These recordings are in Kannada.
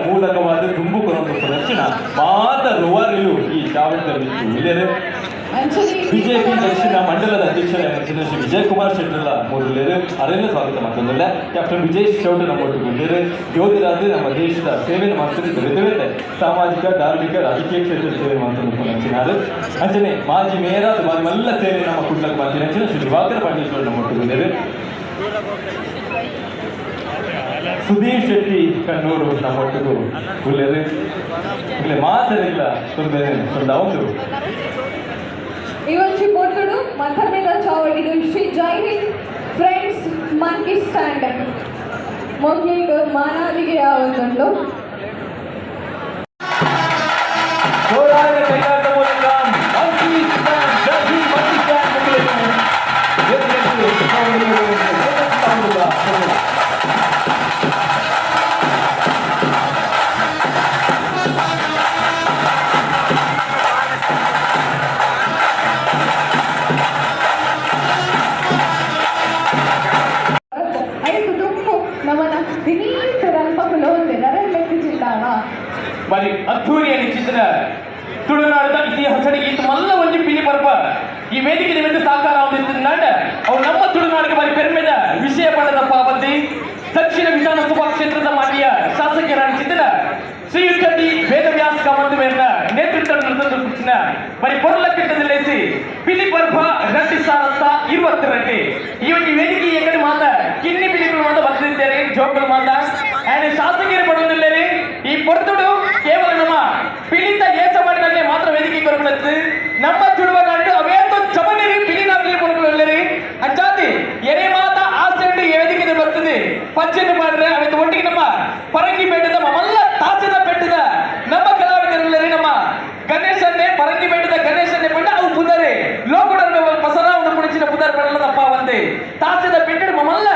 ಮೂಲಕವಾದ ತುಂಬುಕೊರೊಂದು ಪ್ರದರ್ಶನ ಮಾತ ರುವಾರಿಲು ಈ ಚಾವಣಿಯಲ್ಲಿತ್ತು ಇಲ್ಲೇ ಬಿಜೆಪಿ ದಕ್ಷಿಣ ಮಂಡಲದ ಅಧ್ಯಕ್ಷರಾಗಿರುವ ಶ್ರೀ ವಿಜಯಕುಮಾರ್ ಶೆಟ್ಟರ್ಲ ಮೂರಲೇರು ಅರೆಲ್ಲ ಸ್ವಾಗತ ಮಾಡ್ತಂದಿಲ್ಲ ಕ್ಯಾಪ್ಟನ್ ವಿಜಯ್ ಚೌಟ ನಮ್ಮ ಒಟ್ಟುಕೊಂಡಿರು ಯೋಧರಾದ ನಮ್ಮ ದೇಶದ ಸೇವೆಯನ್ನು ಮಾಡ್ತಿದ್ದು ಬೇರೆ ಸಾಮಾಜಿಕ ಧಾರ್ಮಿಕ ರಾಜಕೀಯ ಕ್ಷೇತ್ರದ ಸೇವೆ ಮಾಡ್ಕೊಂಡು ಹಂಚಿನಾರು ಅಂಚನೆ ಮಾಜಿ ಮೇಯರಾದ ಮಾಗೆಲ್ಲ ಸೇವೆ ನಮ್ಮ ಕುಟ್ಲಕ್ಕೆ ಮಾಡ್ತೀನಿ ಅಂಚಿನ ಶ್ರೀ ದಿವಾಕರ ಪಾಂಡೇಶ್ವರ ನಮ್ಮ ಒಟ್ಟುಕೊಂಡಿರು ಸುಧೀರ್ ಶೆಟ್ಟಿ ಕಣ್ಣೂರು ನಮ್ಮ ಒಟ್ಟಿಗೂ ಉಳ್ಳೇರು ಇಲ್ಲಿ ಮಾತರಿಲ್ಲ ಒಂದು ಇವತ್ತು ಕೊಟ್ಟರು ಮಥರ್ಮೇದ ಚಾವಡಿದು ಶ್ರೀ ಜೈ ಹಿಂದ್ ಫ್ರೆಂಡ್ಸ್ ಮಂಕಿ ಸ್ಟ್ಯಾಂಡ್ ಮೊಗ್ಲಿಗೆ ಮಾನಾದಿಗೆ ಯಾವತ್ತುಂಟು మరి అద్ధూరి అని చిత్ర ತುಳುನಾಡದ ಇತಿಹಾಸಕ್ಕೆ ಇದು ಮಲ್ಲ ಒಂದು ಪಿಲಿ ಪರ್ಬ ಈ ವೇದಿಕೆ ನಿಮಿತ್ತ ಸಾಕಾರ ಆಗುತ್ತಿದ್ದ ಅವು ನಮ್ಮ ತುಳುನಾಡಿಗೆ ಬಾರಿ ಪೆರ್ಮೆದ ವಿಷಯ ಪಡೆದಪ್ಪ ಬಂದಿ ದಕ್ಷಿಣ ವಿಧಾನಸಭಾ ಕ್ಷೇತ್ರದ ಮಾನ್ಯ ಶಾಸಕರಾಗಿ ಚಿತ್ರ ಶ್ರೀಯುತ ಡಿ ವೇದವ್ಯಾಸ ಕಾಮಂದುವೇರ್ನ ನೇತೃತ್ವ ನಡೆಸಿದ మరి పొరల కిట్టదిలేసి పిలి పర్బ 2022 ಈ ಒಂದು ವೇದಿಕೆ ಎಕಡೆ ಮಾತ ಕಿನ್ನಿ ಪಿಲಿಗಳು ಮಾತ ಬರ್ತಿದ್ದಾರೆ ಜೋಕುలు ಮಾತ ಆ್ಯಂಡ್ ಶಾಸಕರು ಪಡೆದಿದ್ದಾರೆ ಈ ಪೊರ್ತುಡು ಕೇವಲ ನಮ್ಮ ಪಿಲಿತ ಏಸಮಾಡಿನಲ್ಲಿ ಮಾತ್ರ ವೇದಿಕೆ ಕೊರಗುತ್ತದೆ ನಮ್ಮ ತುಳುವನಾಡು ಅವೇಂದು ಚಮನಿರಿ ಪಿಲಿನಾಗಲಿ ಕೊರಗುಳ್ಳರಿ ಅಂಚಾತಿ ಎರೆ ಮಾತ ಆಸೆಂಡು ಈ ವೇದಿಕೆ ಬರ್ತದೆ ಪಂಚನೆ ಮಾಡ್ರೆ ಅವತ್ತು ಒಟ್ಟಿಗೆ ನಮ್ಮ ಪರಂಗಿ ಬೆಟ್ಟದ ಮಲ್ಲ ತಾಸದ ಬೆಟ್ಟದ ನಮ್ಮ ಕಲಾವಿದರಲ್ಲಿ ನಮ್ಮ ಗಣೇಶನ್ನೇ ಪರಂಗಿ ಬೆಟ್ಟದ ಗಣೇಶನ್ನೇ ಪಂಡ ಅವು ಪುದರೆ ಲೋಕುಡರ ಪಸರ ಒಂದು ಕುಡಿಚಿನ ಪುದರ್ ಪಡಲದಪ್ಪ ಒಂದೇ ತಾಸದ ಬೆಟ್ಟದ ಮಲ್ಲ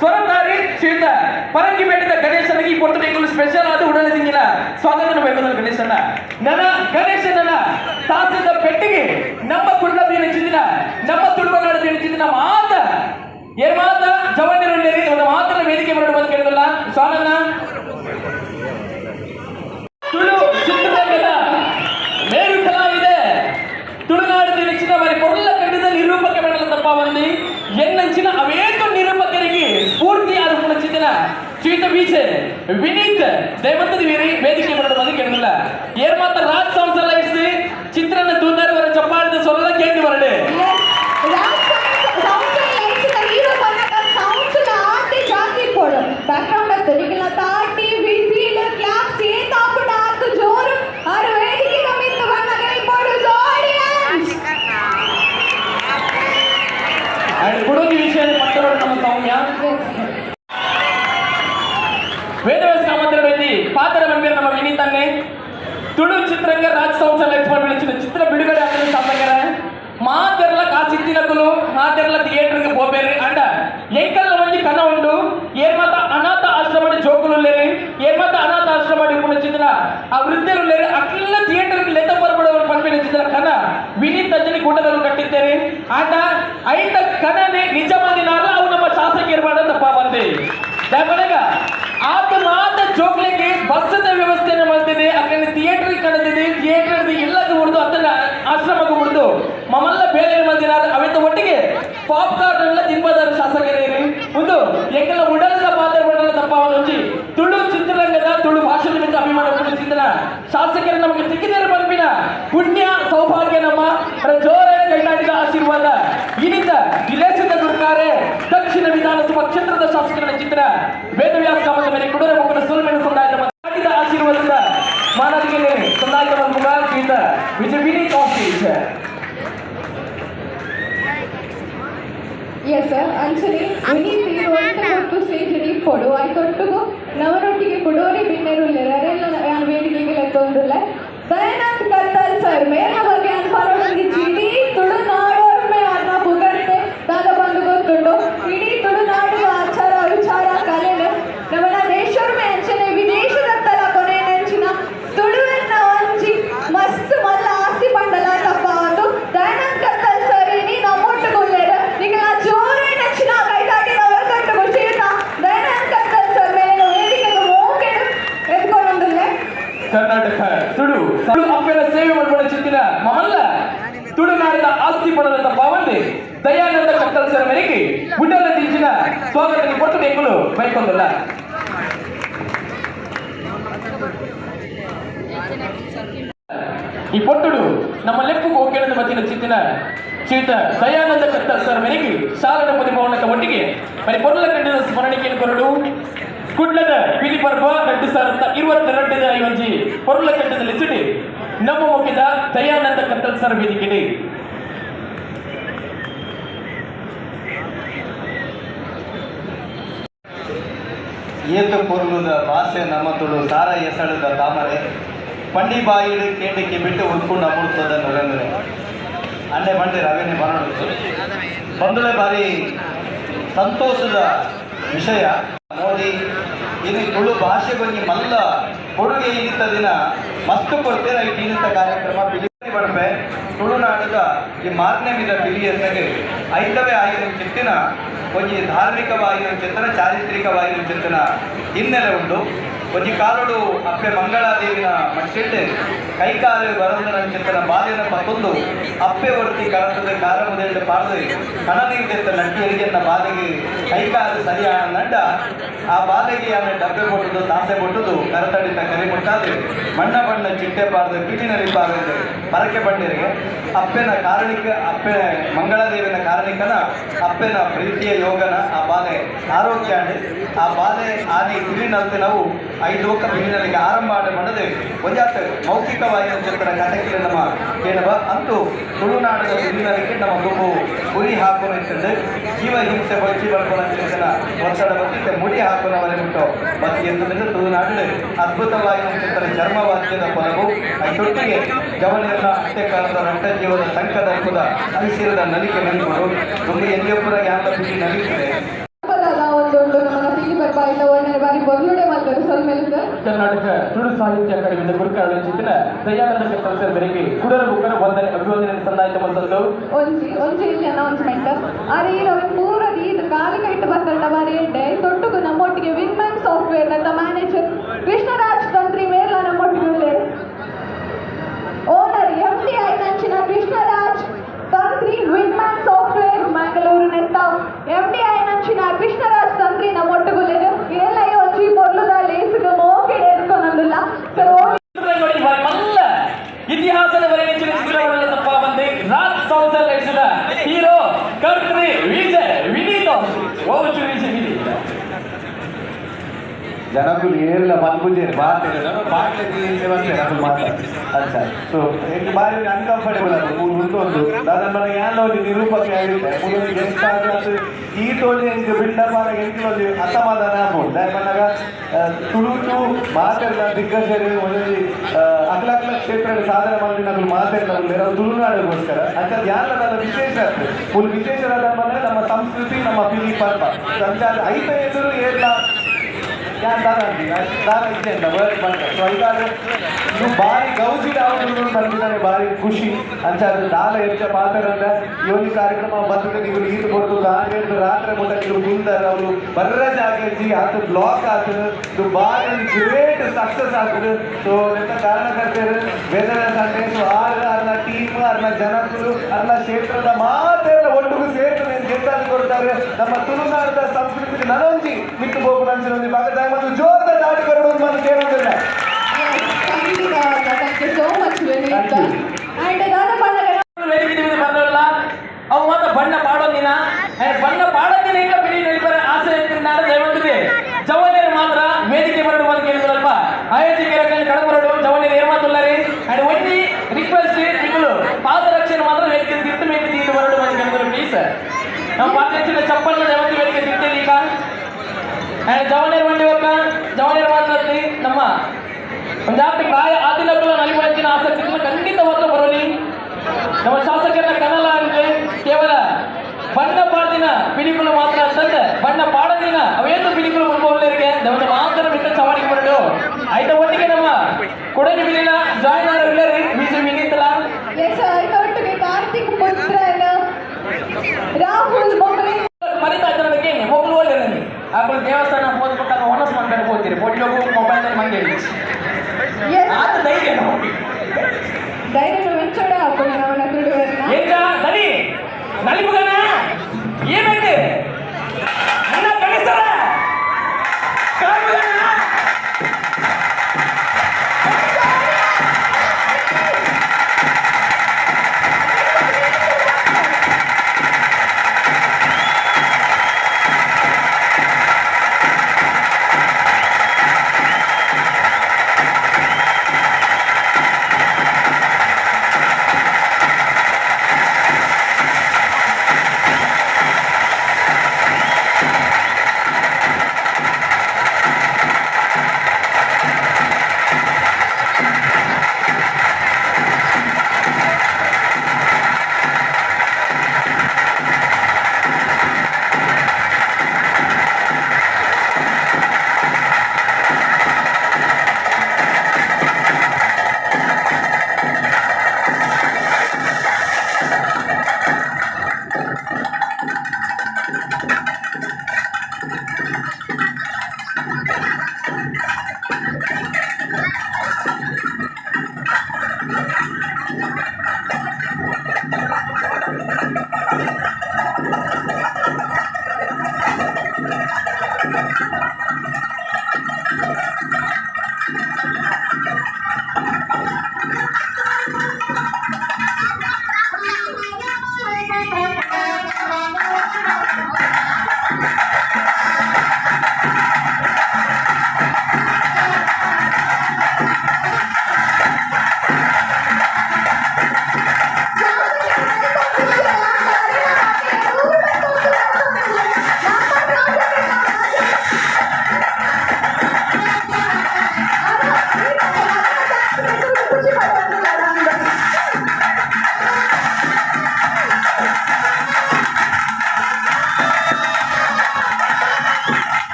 ಸ್ವರಧಾರಿ ಶ್ರೀಯುತ ಪರಂಗಿ ಬೆಟ್ಟದ ಗಣೇಶನಿಗೆ ಈ ಪೊರ್ತನೆಗಳು ಸ್ಪೆಷಲ್ ಆದ ಉಡಲದಿಂಗಿನ ಸ್ವಾಗತ ಬೇಕು ಗಣೇಶನ ನನ್ನ ಗಣೇಶನ ತಾಸದ ಬೆಟ್ಟಿಗೆ ನಮ್ಮ ಕುಳ್ಳದ ಎಣಿಸಿದಿನ ನಮ್ಮ ತುಳುವನಾಡದ ಎಣಿಸಿದಿನ ಮಾತ ಏನ್ ಮಾತ ಜವಾನಿರುಳ್ಳೇರಿ ಒಂದು ಮಾತನ್ನ ವೇದಿಕೆ ಮಾಡಿ ಬಂದು ಕೇಳಿದಲ್ಲ ಸ್ವಾಗತ ತುಳು ಚಿತ್ರರಂಗದ ಮೇರು ಕಲಾವಿದೆ ತುಳುನಾಡು ತಿಳಿಸಿದ మరి పొరల కడిద నిరూపక మెడల తప్ప ఉంది ఎన్నంచిన అవేక నిరూపకరికి స్ఫూర్తి ఆరుపునచ్చిదిన ಶ್ರೀಯುತ ಬೀಚೆ ವಿನೀತ್ ದಯಮಂತದ ವೇದಿಕೆ ಮಾಡಲು ಬಂದು ಕೇಳಿಲ್ಲ ಏರ್ ಮಾತ್ರ ರಾಜ್ ಸೌಂಡ್ಸ್ ಎಲ್ಲ ಇಡಿಸಿ ಚಿತ್ರನ ತೂಂದಾರು ವರ ಚಪ್ಪಾಳದ ಸೊಲ್ಲ ಕೇಳಿ ಬರಡೆ ಬ್ಯಾಕ್ಗ್ರೌಂಡ್ ತೆರಿಗಿಲ್ಲ ತಾಟಿ ವಿಸಿಲ್ ಕ್ಲಾಪ್ಸ್ ಏ ತಾಪುಡ ಅದು ಜೋರು ಆರು ವೇದಿಕೆ ಕಮಿಂದ ಬಣ್ಣಗೆ ಇಬ್ಬರು ಆಡಿಯನ್ಸ್ ಅಂಡ್ ಕುಡುಗಿ ವಿಷಯ ಮಾತಾಡೋಣ ನಮ್ಮ ಸೌಮ್ಯ ವೇದವ್ಯಾಸ ಕಾಮಂದಿರದಲ್ಲಿ ಪಾತ್ರ ಬಂದಿರ ನಮ್ಮ ವಿನೀತನ್ನೇ ತುಳು ಚಿತ್ರರಂಗ ರಾಜ್ ಸಂಸ್ಥೆ ಎಕ್ಸ್ಪರ್ಟ್ ಬೆಳೆಸಿದ ಚಿತ್ರ ಬಿಡುಗಡೆ ಆಗಲು ಶಾಸಕರ ಮಾತೆರಲ ಕಾಸಿತ್ತಿನಕಲು ಮಾತೆರಲ ಥಿಯೇಟರ್ಗೆ ಹೋಗ್ಬೇರಿ ಅಂಡ ಎಂಕಲ್ಲ ಒಂದು ಕನ ಉಂಟು ಏನ್ ಮಾತ ಅನಾಥ ಆಶ್ರಮ ಜೋಕುಲೇರಿ ಏನ್ ಮಾತ ಅನಾಥ ಆಶ್ರಮ ಚಿತ್ರ ಆ ವೃದ್ಧರುಳ್ಳೇರಿ ಅಕ್ಕೆಲ್ಲ ಥಿಯೇಟರ್ಗೆ ಲೆತ್ತ ಬರ್ಬಿಡೋರು ಪಂಪಿನ ಚಿತ್ರ ಕನ ವಿನೀತ್ ಅಂಜನಿ ಕೂಟದಲ್ಲಿ ಕಟ್ಟಿದ್ದೇನೆ ಆಟ ಐಟ ಕನನೆ ನಿಜ ಮಂದಿನಾರ ಅವು ನಮ್ಮ ಶಾಸಕರು ತಪ್ಪ ಬಂದೆ ದಾಪಣಗ ಆತ ಮಾತ ಜೋಕ್ಲಿಗೆ ಬಸ್ಸದ ವ್ಯವಸ್ಥೆಯನ್ನು ಮಾಡ್ತಿದೆ ಅక్కడ ಥಿಯೇಟರ್ ಕಳೆದಿದೆ ಥಿಯೇಟರ್ ಎಲ್ಲದೂ ಹೊಡೆದು ಅದನ್ನ ಆಶ್ರಮಕ್ಕೆ ಹೊಡೆದು ಮಮ್ಮಲ್ಲ ಬೇರೆ ಮಂದಿನಾರ ಅವೆಂತ ಒಟ್ಟಿಗೆ ಪಾಪ್ಕಾರ್ನ್ ಎಲ್ಲ ತಿನ್ಬೋದಾರ ಶಾಸಕರೇರಿ ಒಂದು ಎಂಕೆಲ್ಲ ಉಡಲದ ಪಾತ್ರ ಮಾಡಲು ತಪ್ಪ ಒಂದು ತುಳು ಚಿತ್ರರಂಗದ ತುಳು ಭಾಷೆದ ಮೇಲೆ ಅಭಿಮಾನ ಪಡಿಸಿದ್ರ ಶಾಸಕರು ನಮಗೆ ಸಿಕ್ಕಿದರೆ ಬಂದ್ಬಿನ ಪುಣ್ಯ ಸೌಭಾಗ್ಯ ನಮ್ಮ ಜೋರ ಕೈನಾಡಿದ ಆಶೀರ್ವಾದ ಇನಿಂದ ಇಲೇಸಿದ ದುರ್ಗಾರೆ ದಕ್ಷಿಣ ವಿಧಾನಸಭಾ ಕ್ಷೇತ್ರದ ಶಾಸಕರ ಚಿತ್ರ ವೇದವ್ಯಾಸ ಕಾಮದ ಮೇಲೆ ಕುಡುರೆ ಮುಖದ ಸುಲ್ಮೆನ ಸಂದಾಯದ ಮಾಡಿದ ಆಶೀರ್ವಾದದ ಮಾನವಿಗೆ ಸಂದಾಯದ ಮುಖ ಗೀತ ವಿಜಯ ವಿನೀತ್ ಆಫ್ ಸ್ಟೇಜ್ ಎಸ್ ಅಂಚನೆ ವಿನೀತ್ ಇರುವಂತ ಒಂದು ಸ್ಟೇಜ್ ಕೊಡು ಆಯ್ತೊಟ್ಟಿಗೂ ನವರೊಟ್ಟಿಗೆ ಕೊಡೋರಿ ಬಿನ್ನೆರು ಕರ್ನಾಟಕ ತುಳು ಅಪ್ಪನ ಸೇವೆ ಮಾಡುವ ಚಿತ್ತಿನ ಮಮಲ್ಲ ತುಳುನಾಡಿನ ಆಸ್ತಿ ಪಡೆದ ಪಾವಂದೆ ದಯಾನಂದ ಕತ್ತಲ್ಸರ ಮೇರೆಗೆ ಗುಡ್ಡದ ದಿಂಚಿನ ಸ್ವಾಗತ ಕೊಟ್ಟು ಬೇಕಲು ಬೈಕೊಂಡಲ್ಲ ಈ ಪೊಟ್ಟುಡು ನಮ್ಮ ಲೆಪ್ಪು ಗೋಕೇಳದ ಮತ್ತಿನ ಚಿತ್ತಿನ ಶ್ರೀಯುತ ದಯಾನಂದ ಕತ್ತಲ್ಸರ ಮೇರೆಗೆ ಶಾಲನ ಪ್ರತಿಭವನದ ಒಟ್ಟಿಗೆ మరి పొరుల కండిన స్మరణకి కొరడు ಕುಡ್ಲದ ಪಿಲಿ ಪರ್ಬ 2022 ಒಂಜಿ ಪೊರುಲ ಕಂಡದಲ್ಲಿ ಸಿಡಿ ನಮ್ಮ ಮುಖ್ಯದ ದಯಾನಂದ ಕತ್ತಲ್ಸರ ವೇದಿಕೆಡೆ ಏಕ ಪೊರುಲದ ಭಾಷೆ ನಮ್ಮ ತುಳು ಸಾರ ಎಸಳದ ತಾಮರೆ ಪಂಡಿ ಬಾಯಿಡು ಕೇಂಡಕ್ಕೆ ಬಿಟ್ಟು ಉದ್ಕೊಂಡು ಅಮೃತದ ನೊರಂದರೆ ಅಂಡೆ ಬಂಡೆ ರವೆನೆ ಬರೋದು ಬಂದಳೆ ಬಾರಿ ಸಂತೋಷದ ವಿಷಯ ಮೋದಿ ಇದು ತುಳು ಭಾಷೆ ಬಗ್ಗೆ ಮಲ್ಲ ಕೊಡುಗೆ ಇಂಥ ದಿನ ಮಸ್ತು ಕೊಡ್ತೀರ ಇಂಥ ಕಾರ್ಯಕ್ರಮ ಬಿಳಿ ಬಡಪೆ ತುಳುನಾಡದ ಈ ಮಾರನೇ ವಿಧ ಬಿಲಿಯರಿಗೆ ಐದವೇ ಆಗಿನ ಚಿಂತನ ಕೊಂಚ ಧಾರ್ಮಿಕವಾಗಿನ ಚಿಂತನ ಚಾರಿತ್ರಿಕವಾಗಿನ ಚಿಂತನ ಹಿನ್ನೆಲೆ ಉಂಟು ಕೊಂಚ ಕಾಲೋಡು ಅಪ್ಪೆ ಮಂಗಳಾದೇವಿನ ಮಟ್ಟಿಟ್ಟು ಕೈಕಾಲು ಬರೋದನ ಚಿಂತನ ಬಾಲಿನ ಮತ್ತೊಂದು ಅಪ್ಪೆ ಹೊರತಿ ಕರತದ ಕಾಲ ಮುದೇಳು ಪಾಡ್ದು ಕಣನೀರ್ದೆತ್ತ ನಟ್ಟಿಯರಿಗೆನ್ನ ಬಾಲಿಗೆ ಕೈಕಾಲು ಸರಿಯಾದ ನಂಡ ಆ ಬಾಲಿಗೆ ಆಮೇಲೆ ಡಬ್ಬೆ ಕೊಟ್ಟದು ತಾಸೆ ಕೊಟ್ಟದು ಕರತಡಿತ ಕರಿ ಮುಟ್ಟಾದ್ರೆ ಮಣ್ಣ ಬಣ್ಣ ಚಿಟ್ಟೆ ಪಾಡ್ದು ಪಿಟಿನಲ್ಲಿ ಪಾಡಿದೆ ಮರಕ್ಕೆ ಬಂಡಿರಿಗೆ ಅಪ್ಪೆನ ಕಾರಣಿಕ ಅಪ್ಪೆ ಮಂಗಳಾದೇವಿನ ಕಾರಣಿಕನ ಅಪ್ಪೆನ ಪ್ರೀತಿಯ ಯೋಗನ ಆ ಬಾಲೆ ಆರೋಗ್ಯ ಆ ಬಾಲೆ ಆನೆ ಬಿಲಿನಂತೆ ನಾವು 5 ಲೋಕ ಬಿಲಿನಲ್ಲಿಗೆ ಆರಂಭ ಮಾಡದೆ ಒಂಜಾತ ಮೌಖಿಕವಾಗಿ ಚಿತ್ರ ಕಥೆಗೆ ನಮ್ಮ ಕೇಳಬ ಅಂತೂ ತುಳುನಾಡಿನ ಬಿಲಿನಲ್ಲಿಗೆ ನಮ್ಮ ಗುಂಪು ಗುರಿ ಹಾಕೋನಿರ್ತದೆ ಜೀವ ಹಿಂಸೆ ಬಚ್ಚಿ ಬರ್ಕೊಳ್ಳೋಂತ ಒತ್ತಡ ಬತ್ತಿಗೆ ಮುಡಿ ಹಾಕೋನವರೆ ಬಿಟ್ಟು ಬತ್ತಿ ಎಂದರೆ ತುಳುನಾಡಿನ ಅದ್ಭುತವಾಗಿ ಚಿತ್ರ ಚರ್ಮವಾದ್ಯದ ಪದವು ತೊಟ್ಟಿಗೆ ಗಮನೆಲ್ಲ ಅಷ್ಟೇ ಕಾಲದ ರಕ್ತ ಜೀವದ ಸಂಕಟ ಹಬ್ಬದ ಅನಿಸಿರದ ನಲಿಕೆ ನಲಿಗಳು ಒಂದು ಎಲ್ಲಿಯೊಬ್ಬರ ಯಾಂತ ಬಿಸಿ ನಲಿಸಿದೆ ಕರ್ನಾಟಕ ತುಳು ಸಾಹಿತ್ಯ ಅಕಾಡೆಮಿಯಿಂದ ಗುರುಕಾರಣ ಚಿಂತನ ದಯಾನಂದ ಕತ್ತಲ್ಸರ ಮೇರೆಗೆ ಕುಡರ ಬುಕ್ಕರ ವಂದನೆ ಅಭಿವಂದನೆ ಸಂದಾಯಿತ ಬಂದದ್ದು ಒಂಜಿ ಅನೌನ್ಸ್ಮೆಂಟ್ ಅರೆ ಈ ಪೂರ ಇದು ಕಾಲಿಕ ಇಟ್ಟು ಬರ್ತಾರ ಬಾರಿ ಎಡ್ಡೆ ತೊಟ್ಟುಗು ನಮ್ಮೊಟ್ಟಿಗೆ ವಿನ್ಮನ್ ಸಾಫ್ಟ್ವೇರ್ ಅಂತ ಮ್ಯಾನೇಜರ್ ಕೃಷ್ಣರಾಜ್ ತಂತ್ರಿ ಮೇಲ ನಮ್ಮೊಟ್ಟಿಗೆ ಓನರ್ MD ಆಯ್ತಂಚಿನ ಕೃಷ್ಣರಾಜ್ ತಂತ್ರಿ ವಿನ್ಮನ್ ಸಾಫ್ಟ್ವೇರ್ ಮಂಗಳೂರು ನೆತ್ತ MD ಆಯ್ತಂಚಿನ ಕೃಷ್ಣರಾಜ್ ತಂತ್ರಿ ನಮ್ಮೊಟ್ಟಿಗೆ ಎಲ್ಲ ಒಂಜಿ ಪೊರ್ಲುದ ಲೇಸುಗ ಮೋಕೆಡೆ ಎತ್ಕೊಂಡಲ್ಲ ಸರ್ ಮಲ್ಲ ಇತಿಹಾಸದ ವರೆಗೆ ತಪ್ಪ ಬಂದೆ ರಾಜ್ ಸೌಸಲ್ ನಡೆಸಿದ ಹೀರೋ ಕರ್ತ್ರಿ ವಿಜಯ್ ವಿನೀತ್ ಓಚು ವಿಜಯ್ ವಿನೀತ್ ಜನकुल ಏರ್ಲ ಮನ್ಪುಜೆ अच्छा सो एक बार अनकंफर्टेबल उंटोंದು दादन मन यानो निरूपक आगिरुತ್ತೆ मुझे गेस्ट आगत ಈ ತೋಲಿ ಎಂಗೆ ಬಿಲ್ಡರ್ ಮಾರ ಎಂಗೆ ಅಸಮಾಧಾನ ಆಗ್ಬೋದು ದಾಯ ಬಂದಾಗ ತುಳುಟು ಮಾತಾಡಿದ ದಿಗ್ಗಜರು ಒಂದು ಅಗ್ಲಗ್ಲ ಕ್ಷೇತ್ರದ ಸಾಧನೆ ಮಾಡಿ ನಾವು ಮಾತಾಡಿದ್ರೆ ನಾವು ತುಳುನಾಡಿಗೋಸ್ಕರ ಅಂತ ಯಾರದಲ್ಲ ವಿಶೇಷ ಫುಲ್ ವಿಶೇಷವಾದ ನಮ್ಮ ಸಂಸ್ಕೃತಿ ನಮ್ಮ ಪಿಲಿ ಪರ್ಬ ಸಂಚಾರ ಐತ ಎದುರು ಏರ್ಲ ಯಾರು ದಾರ ಇದ್ದೆ ಅಂತ ವರ್ಕ್ ಬಂದ ಸೊ ಹೀಗಾಗಿ ನೀವು ಭಾರಿ ಗೌಜಿ ಅವರು ಬಂದಿದ್ದಾರೆ ಭಾರಿ ಖುಷಿ ಅಂತ ದಾಲ ಹೆಚ್ಚ ಮಾತಾಡಂದ ಯೋಗಿ ಕಾರ್ಯಕ್ರಮ ಬಂದ್ರೆ ನೀವು ಈದ್ ಕೊಟ್ಟು ದಾಂಡ ರಾತ್ರಿ ಮುಟ್ಟ ನೀವು ಮುಂದರ ಅವರು ಬರ್ರ ಜಾಗಿ ಅದು ಬ್ಲಾಕ್ ಆಗ್ತದೆ ಇದು ಭಾರಿ ಗ್ರೇಟ್ ಸಕ್ಸಸ್ ಆಗ್ತದೆ ಸೊ ಎಂತ ಕಾರಣಕರ್ತರು ವೆದರ್ ಸಂಡೆ ಸೊ ಅರ್ನ ಟೀಮ್ ಅರ್ನ ಜನಗಳು ಅರ್ನ ಕ್ಷೇತ್ರದ ಮಾತೆಲ್ಲ ಒಟ್ಟಿಗೂ ಸೇರ್ತದೆ ಗೆದ್ದಾಗಿ ಕೊಡ್ತಾರೆ ನಮ್ಮ ತುಳುನಾಡದ ಸಂಸ್ಕೃತಿ ನನೊಂದಿ ಬಿಟ್ಟು ಹೋಗುವ ಅಂಚಿನ ಭಾಗದ ಮತ್ತು ಜೋರದ ನಾಟಕ ಕೊಡುವುದು ಕೇಳೋದಿಲ್ಲ ಅವು ಮಾತ್ರ ಬಣ್ಣ ಪಾಡೋದಿನ ಬಣ್ಣ ಪಾಡೋದಿನ ಇಲ್ಲ ಬಿಡಿ ನೆನಪರ ಆಸೆ ದಯವಂತಿದೆ ಜವನಿಯರು ಮಾತ್ರ ವೇದಿಕೆ ಬರಡು ಅಂತ ಕೇಳಿದ್ರಲ್ಪ ಆಯೋಜಕರ ಕಡಬರಡು ಜವನಿಯರು ಏನ್ ಮಾತುಲ್ಲಾರಿ ಅಂಡ್ ಒಂದಿ ರಿಕ್ವೆಸ್ಟ್ ನಿಗಳು ಪಾದರಕ್ಷಣೆ ಮಾತ್ರ ವೇದಿಕೆ ತಿರ್ತು ಮೇಲೆ ತೀರು ಬರಡು ಅಂತ ಕೇಳಿದ್ರು ಪ್ಲೀಸ್ ನಮ್ಮ ಪಾದರಕ್ಷಣೆ ಚಪ್ಪಲ್ ಜವಂತಿ ವೇದಿಕೆ ತಿರ್ತೇನೆ ಈಗ ಅಂಡ್ ಜವನಿಯರು ಬಂಡಿ ಹೋಗ ಜವನಿಯರು ಮಾತಾಡ್ತಿ ನಮ್ಮ ಜಾತಿ ಪ್ರಾಯ ಆದಿನಗಳು ನಲಿವಳಿನ ಆಸಕ್ತಿ ಖಂಡಿತವಾಗ್ಲೂ ಬರೋಲಿ ನಮ್ಮ ಶಾಸಕರ ಕನಲ ಅಂದ್ರೆ ಕೇವಲ ಬಣ್ಣ ಪಾಡದಿನ ಪಿಲಿಗಳು ಮಾತ್ರ ಅಂತಂದ್ರೆ ಬಣ್ಣ ಪಾಡದಿನ ಅವೇನು ಪಿಲಿಗಳು ಮುಂಬವರಿಗೆ ನಮ್ಮ ಮಾತ್ರ ಬಿಟ್ಟ ಚವಾಡಿಗೆ ಬರಡು ಆಯ್ತ ಒಟ್ಟಿಗೆ ನಮ್ಮ ಕೊಡಗಿ ಬಿಲಿನ ಜಾಯ್ನ್ ಆದವರೆಲ್ಲರೂ ವಿಜಯ್ ವಿನೀತಲ ಒಟ್ಟಿಗೆ ಕಾರ್ತಿಕ್ ಪುತ್ರನ ರಾಹುಲ್ ಮೊಗಲಿ ಮರಿತಾ ಇದ್ದ ಬಗ್ಗೆ ಮೊಬೈಲ್ ಒಳ್ಳೆ ಆಪಲ್ ದೇವಸ್ಥಾನ ಹೋಗ್ಬಿಟ್ಟಾಗ ಓನಸ್ ಮಾಡ್ಕೊಂಡು ಹೋಗ್ತೀರಿ ಫೋಟೋ ಮೊಬೈಲ್ ಮಂಗೇಳಿ ధైర్యం వెంచోడే అప్పుడు మన అతడు ఏంటా దని నలిపుగానా ఏమైంది అన్న కనిస్తారా కాదుగానా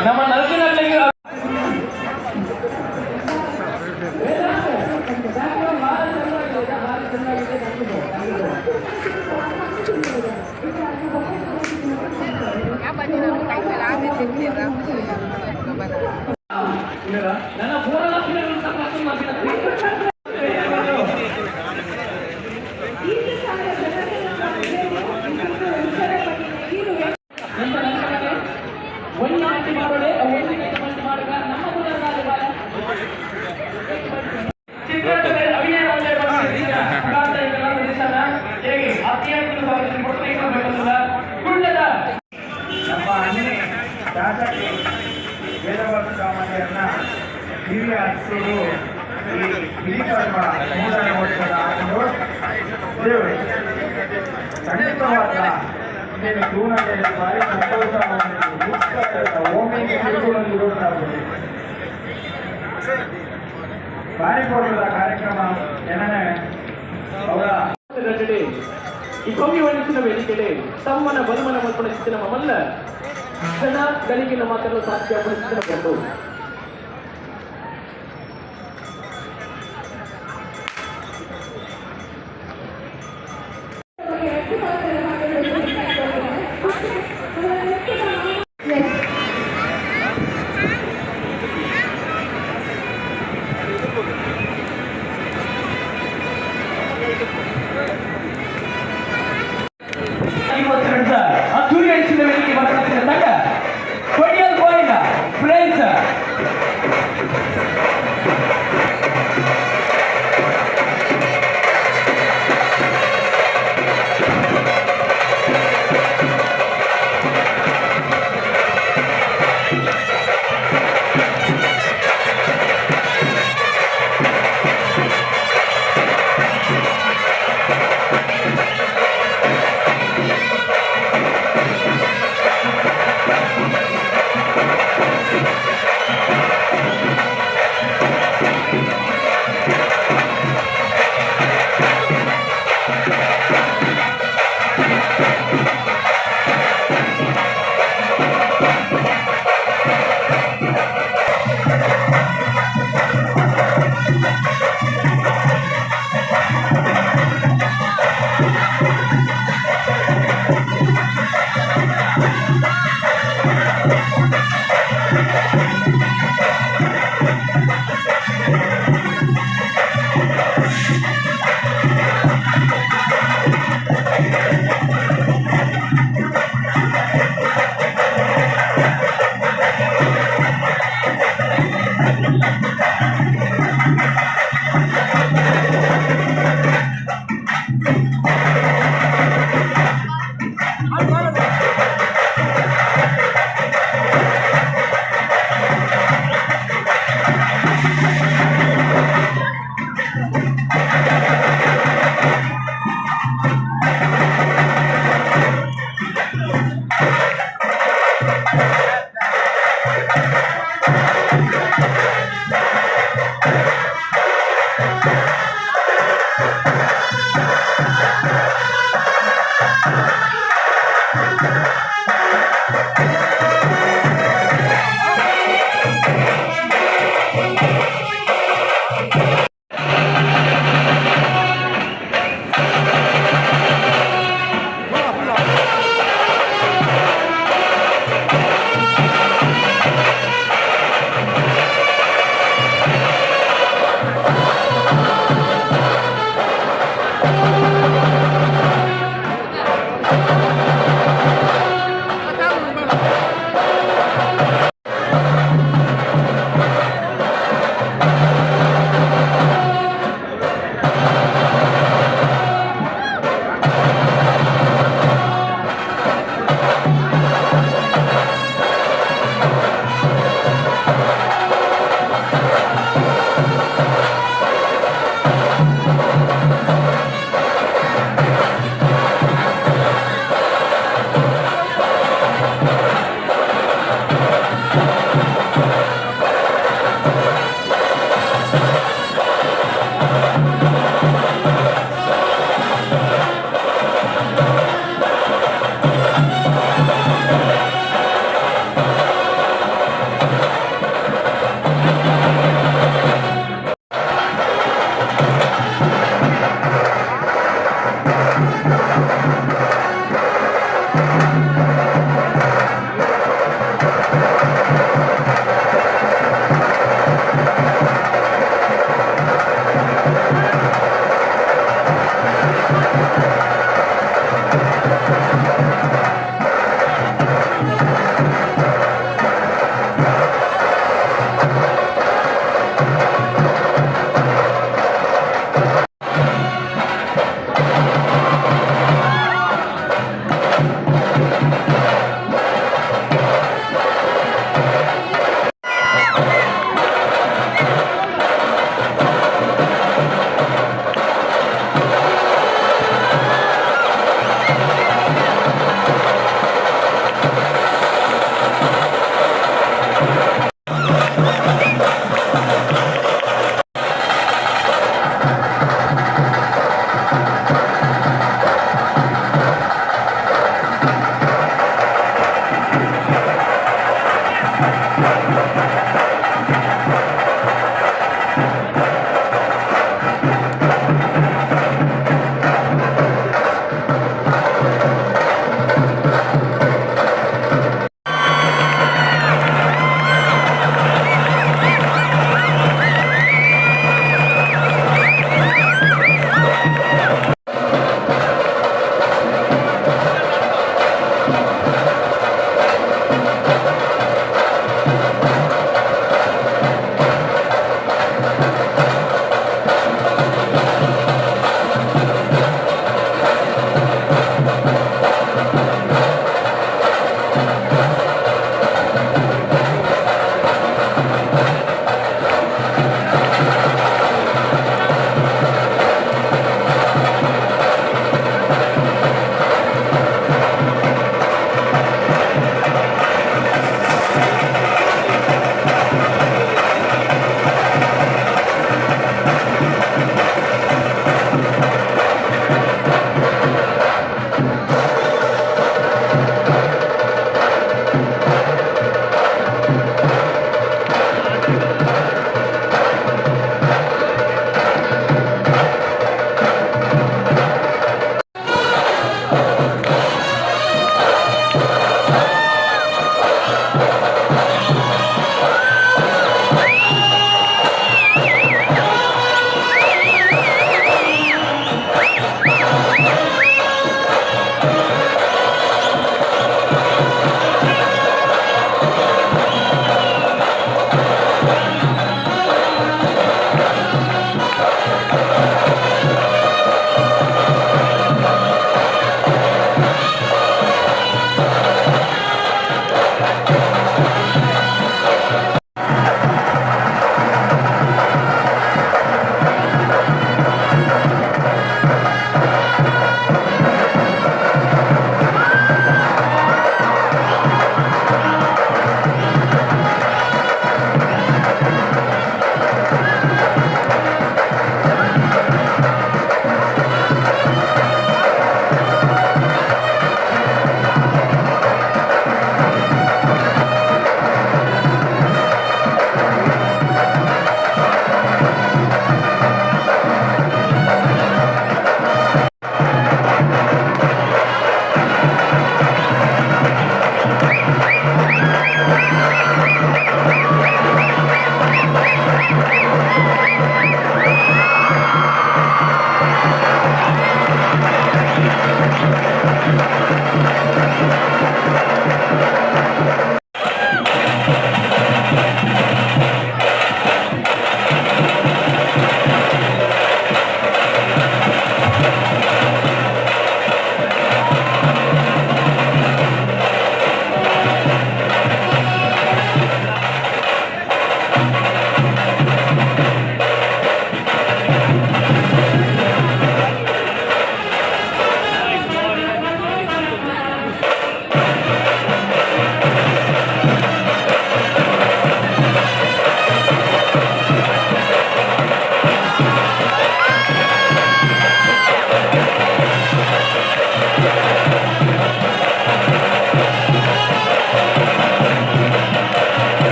ನಮ್ಮ ನಲ್ಕಿನಲ್ಲಿ ನನ್ನ ಪೂರ್ಣ ಒಂದು ಗಂಟೆ ಮಾಡೋಳೆ ಒಂದು ಗಂಟೆ ಮಾಡುವ ನಮ್ಮ ನಮ್ಮ ಅನ್ನೇ ಶಾಸಕಿ ವೇದವರ್ಷ ಸಾಮಾನ್ಯರನ್ನ ಹಿರಿಯ ಹಸಿರು ಈ ಹಿರಿಕರ್ಮ ಸಮುದಾಯ ಮಟ್ಟದ ಹಾಕೊಂಡು ದೇವರು ಖಂಡಿತವಾದ ಇಂದಿನ ಜೀವನದಲ್ಲಿ ಭಾರಿ ಸಂತೋಷ ಭಾರಿ ಕೊಡುವ ಕಾರ್ಯಕ್ರಮ ಏನನೇ ಅವರ ಈ ಕವಿ ವರ್ಣಿಸಿದ ವೇದಿಕೆಯಲ್ಲಿ ತಮ್ಮನ ಬಲಮನ ಮಲ್ಪಡಿಸಿದ ನಮ್ಮಲ್ಲ ಜನ ಗಳಿಗಿನ ಮಾತನ್ನು ಸಾಕ್ಷ್ಯಪಡಿಸಿದ ಬಂದು